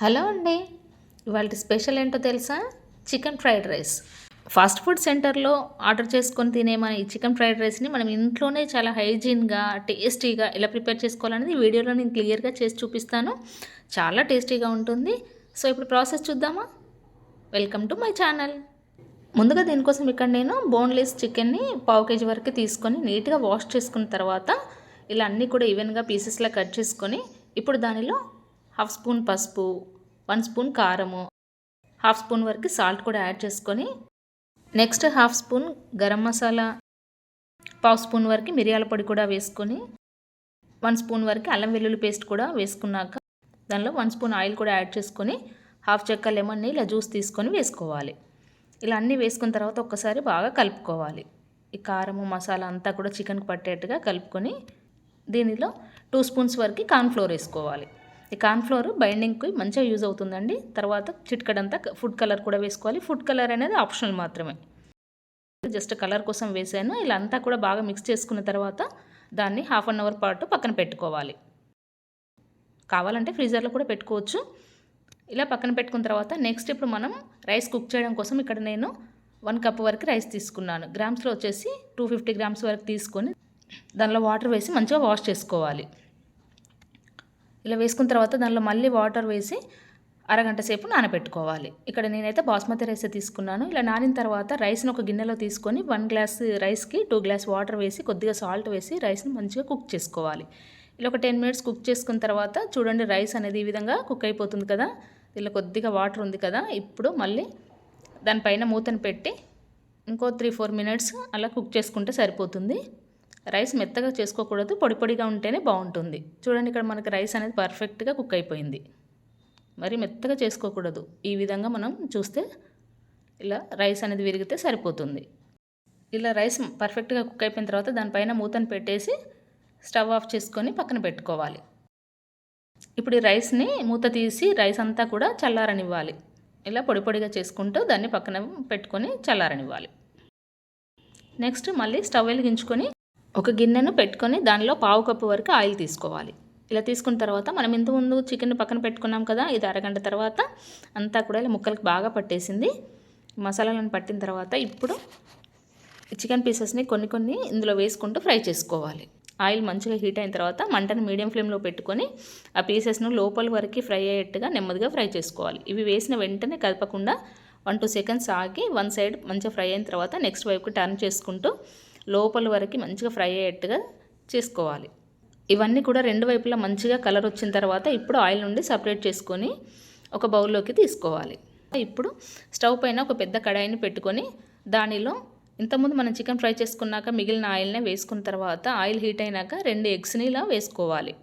Hello అండి. ఇవాళ special ఏంటో తెలుసా? Chicken fried rice. Fast food సెంటర్లో ఆర్డర్ చేసుకొని తినే మన ఈ చికెన్ ఫ్రైడ్ రైస్ని మనం ఇంట్లోనే చాలా హైజీన్గా టేస్టీగా ఎలా ప్రిపేర్ చేసుకోవాలనేది ఈ వీడియోలో నేను క్లియర్గా చేసి చూపిస్తాను. చాలా టేస్టీగా ఉంటుంది. సో ఇప్పుడు ప్రాసెస్ చూద్దామా? Welcome to my channel. ముందుగా దీనికోసం ఇక్కడ నేను బోన్లెస్ చికెన్ని పావు కేజీ వరకు తీసుకొని నీట్గా వాష్ చేసుకున్న తర్వాత ఇలా అన్నీ కూడా ఈవెన్గా పీసెస్లా కట్ చేసుకొని ఇప్పుడు దానిలో హాఫ్ స్పూన్ పసుపు, 1 స్పూన్ కారము, హాఫ్ స్పూన్ వరకు సాల్ట్ కూడా యాడ్ చేసుకొని next half spoon garam masala, పావు స్పూన్ వరకు మిరియాల పొడి కూడా వేసుకొని 1 స్పూన్ వరకు అల్లం వెల్లుల్లి పేస్ట్ కూడా వేసుకున్నాక దానిలో 1 స్పూన్ ఆయిల్ కూడా యాడ్ చేసుకొని హాఫ్ చెక్క లెమన్ని ఇలా జ్యూస్ తీసుకొని వేసుకోవాలి. ఇలా అన్నీ వేసుకున్న తర్వాత ఒక్కసారి బాగా కలుపుకోవాలి. ఈ కారము మసాలా అంతా కూడా చికెన్కి పట్టేట్టుగా కలుపుకొని దీనిలో 2 స్పూన్స్ వరకు కార్న్ఫ్లోర్ వేసుకోవాలి. ఈ కార్న్ఫ్లోర్ బైండింగ్కి మంచిగా యూజ్ అవుతుందండి. తర్వాత చిటికడంతా ఫుడ్ కలర్ కూడా వేసుకోవాలి. ఫుడ్ కలర్ అనేది ఆప్షనల్ మాత్రమే, జస్ట్ కలర్ కోసం వేసాను. ఇలా అంతా కూడా బాగా మిక్స్ చేసుకున్న తర్వాత దాన్ని హాఫ్ అన్ అవర్ పాటు పక్కన పెట్టుకోవాలి. కావాలంటే ఫ్రీజర్లో కూడా పెట్టుకోవచ్చు. ఇలా పక్కన పెట్టుకున్న తర్వాత నెక్స్ట్ ఇప్పుడు మనం రైస్ కుక్ చేయడం కోసం ఇక్కడ నేను 1 కప్ వరకు రైస్ తీసుకున్నాను. గ్రామ్స్లో వచ్చేసి 250 గ్రామ్స్ వరకు తీసుకొని దానిలో వాటర్ వేసి మంచిగా వాష్ చేసుకోవాలి. ఇలా వేసుకున్న తర్వాత దానిలో మళ్ళీ వాటర్ వేసి అరగంట సేపు నానబెట్టుకోవాలి. ఇక్కడ నేనైతే బాస్మతి రైస్ తీసుకున్నాను. ఇలా నానిన తర్వాత రైస్ని ఒక గిన్నెలో తీసుకొని 1 గ్లాస్ రైస్కి 2 గ్లాస్ వాటర్ వేసి కొద్దిగా సాల్ట్ వేసి రైస్ని మంచిగా కుక్ చేసుకోవాలి. ఇలా ఒక 10 మినిట్స్ కుక్ చేసుకున్న తర్వాత చూడండి రైస్ అనేది ఈ విధంగా కుక్ అయిపోతుంది కదా. ఇలా కొద్దిగా వాటర్ ఉంది కదా. ఇప్పుడు మళ్ళీ దానిపైన మూతను పెట్టి ఇంకో 3-4 మినిట్స్ అలా కుక్ చేసుకుంటే సరిపోతుంది. రైస్ మెత్తగా చేసుకోకూడదు, పొడి పొడిగా ఉంటేనే బాగుంటుంది. చూడండి ఇక్కడ మనకి రైస్ అనేది పర్ఫెక్ట్గా కుక్ అయిపోయింది. మరి మెత్తగా చేసుకోకూడదు. ఈ విధంగా మనం చూస్తే ఇలా రైస్ అనేది విరిగితే సరిపోతుంది. ఇలా రైస్ పర్ఫెక్ట్గా కుక్ అయిపోయిన తర్వాత దానిపైన మూతను పెట్టేసి స్టవ్ ఆఫ్ చేసుకొని పక్కన పెట్టుకోవాలి. ఇప్పుడు ఈ రైస్ని మూత తీసి రైస్ అంతా కూడా చల్లారనివ్వాలి. ఇలా పొడి పొడిగా చేసుకుంటూ దాన్ని పక్కన పెట్టుకొని చల్లారనివ్వాలి. నెక్స్ట్ మళ్ళీ స్టవ్ వెలిగించుకొని ఒక గిన్నెను పెట్టుకొని దానిలో పావు కప్పు వరకు ఆయిల్ తీసుకోవాలి. ఇలా తీసుకున్న తర్వాత మనం ఇంతకుముందు చికెన్ పక్కన పెట్టుకున్నాం కదా, ఇది అరగంట తర్వాత అంతా కూడా ఇలా ముక్కలకి బాగా పట్టేసింది. మసాలాలను పట్టిన తర్వాత ఇప్పుడు చికెన్ పీసెస్ని కొన్ని ఇందులో వేసుకుంటూ ఫ్రై చేసుకోవాలి. ఆయిల్ మంచిగా హీట్ అయిన తర్వాత మంటను మీడియం ఫ్లేమ్లో పెట్టుకొని ఆ పీసెస్ను లోపల వరకు ఫ్రై అయ్యేట్టుగా నెమ్మదిగా ఫ్రై చేసుకోవాలి. ఇవి వేసిన వెంటనే కలపకుండా 1-2 సెకండ్స్ ఆగి 1 సైడ్ మంచిగా ఫ్రై అయిన తర్వాత నెక్స్ట్ వైపుకి టర్న్ చేసుకుంటూ లోపల వరకు మంచిగా ఫ్రై అయ్యేట్టుగా చేసుకోవాలి. ఇవన్నీ కూడా 2 వైపులా మంచిగా కలర్ వచ్చిన తర్వాత ఇప్పుడు ఆయిల్ నుండి సపరేట్ చేసుకొని ఒక బౌల్లోకి తీసుకోవాలి. ఇప్పుడు స్టవ్ పైన ఒక పెద్ద కడాయిని పెట్టుకొని దానిలో ఇంతకుముందు మనం చికెన్ ఫ్రై చేసుకున్నాక మిగిలిన ఆయిల్నే వేసుకున్న తర్వాత ఆయిల్ హీట్ అయినాక 2 ఎగ్స్ని ఇలా వేసుకోవాలి.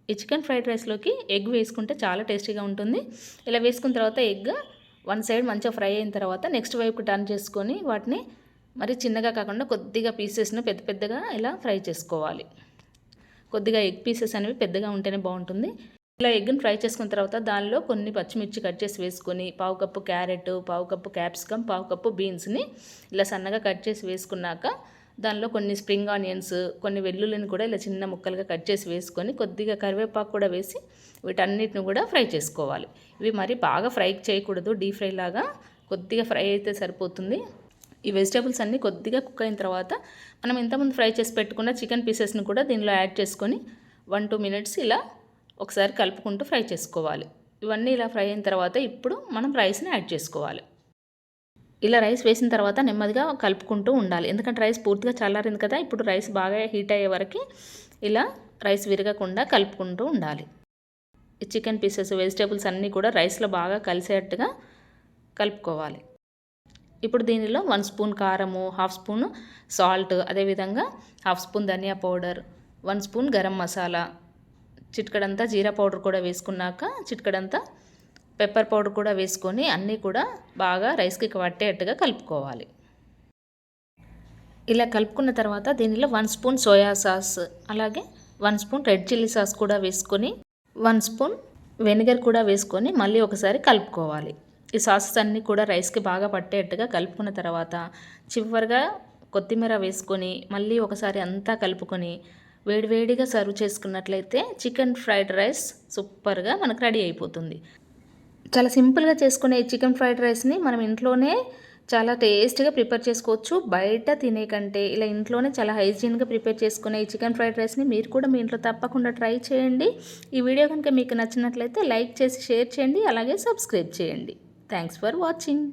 ఈ చికెన్ ఫ్రైడ్ రైస్లోకి ఎగ్ వేసుకుంటే చాలా టేస్టీగా ఉంటుంది. ఇలా వేసుకున్న తర్వాత ఎగ్ 1 సైడ్ మంచిగా ఫ్రై అయిన తర్వాత నెక్స్ట్ వైపుకి టర్న్ చేసుకొని వాటిని మరి చిన్నగా కాకుండా కొద్దిగా పీసెస్ను పెద్దగా ఇలా ఫ్రై చేసుకోవాలి. కొద్దిగా ఎగ్ పీసెస్ అనేవి పెద్దగా ఉంటేనే బాగుంటుంది. ఇలా ఎగ్ని ఫ్రై చేసుకున్న తర్వాత దానిలో కొన్ని పచ్చిమిర్చి కట్ చేసి వేసుకొని పావు కప్పు క్యారెట్, పావు కప్పు క్యాప్సికమ్, పావు కప్పు బీన్స్ని ఇలా సన్నగా కట్ చేసి వేసుకున్నాక దానిలో కొన్ని స్ప్రింగ్ ఆనియన్స్, కొన్ని వెల్లుల్లిని కూడా ఇలా చిన్న ముక్కలుగా కట్ చేసి వేసుకొని కొద్దిగా కరివేపాకు కూడా వేసి వీటన్నిటిని కూడా ఫ్రై చేసుకోవాలి. ఇవి మరి బాగా ఫ్రై చేయకూడదు, డీప్ ఫ్రై లాగా కొద్దిగా ఫ్రై అయితే సరిపోతుంది. ఈ వెజిటేబుల్స్ అన్నీ కొద్దిగా కుక్ అయిన తర్వాత మనం ఇంతకుముందు ఫ్రై చేసి పెట్టుకున్న చికెన్ పీసెస్ని కూడా దీనిలో యాడ్ చేసుకొని 1-2 మినిట్స్ ఇలా ఒకసారి కలుపుకుంటూ ఫ్రై చేసుకోవాలి. ఇవన్నీ ఇలా ఫ్రై అయిన తర్వాత ఇప్పుడు మనం రైస్ని యాడ్ చేసుకోవాలి. ఇలా రైస్ వేసిన తర్వాత నెమ్మదిగా కలుపుకుంటూ ఉండాలి. ఎందుకంటే రైస్ పూర్తిగా చల్లారింది కదా. ఇప్పుడు రైస్ బాగా హీట్ అయ్యే వరకు ఇలా రైస్ విరగకుండా కలుపుకుంటూ ఉండాలి. ఈ చికెన్ పీసెస్ వెజిటేబుల్స్ అన్నీ కూడా రైస్లో బాగా కలిసేట్టుగా కలుపుకోవాలి. ఇప్పుడు దీనిలో 1 స్పూన్ కారము, హాఫ్ స్పూన్ సాల్ట్, అదేవిధంగా హాఫ్ స్పూన్ ధనియా పౌడర్, 1 స్పూన్ గరం మసాలా, చిటికడంతా జీరా పౌడర్ కూడా వేసుకున్నాక చిటికడంతా పెప్పర్ పౌడర్ కూడా వేసుకొని అన్నీ కూడా బాగా రైస్కి పట్టేట్టుగా కలుపుకోవాలి. ఇలా కలుపుకున్న తర్వాత దీనిలో 1 స్పూన్ సోయా సాస్, అలాగే 1 స్పూన్ రెడ్ చిల్లీ సాస్ కూడా వేసుకొని 1 స్పూన్ వెనిగర్ కూడా వేసుకొని మళ్ళీ ఒకసారి కలుపుకోవాలి. ఈ సాసెస్ అన్నీ కూడా రైస్కి బాగా పట్టేట్టుగా కలుపుకున్న తర్వాత చివరిగా కొత్తిమీర వేసుకొని మళ్ళీ ఒకసారి అంతా కలుపుకొని వేడివేడిగా సర్వ్ చేసుకున్నట్లయితే చికెన్ ఫ్రైడ్ రైస్ సూపర్గా మనకు రెడీ అయిపోతుంది. చాలా సింపుల్గా చేసుకునే ఈ చికెన్ ఫ్రైడ్ రైస్ని మనం ఇంట్లోనే చాలా టేస్టీగా ప్రిపేర్ చేసుకోవచ్చు. బయట తినే కంటే ఇలా ఇంట్లోనే చాలా హైజీన్గా ప్రిపేర్ చేసుకునే ఈ చికెన్ ఫ్రైడ్ రైస్ని మీరు కూడా మీ ఇంట్లో తప్పకుండా ట్రై చేయండి. ఈ వీడియో కనుక మీకు నచ్చినట్లయితే లైక్ చేసి షేర్ చేయండి, అలాగే సబ్స్క్రైబ్ చేయండి. Thanks for watching.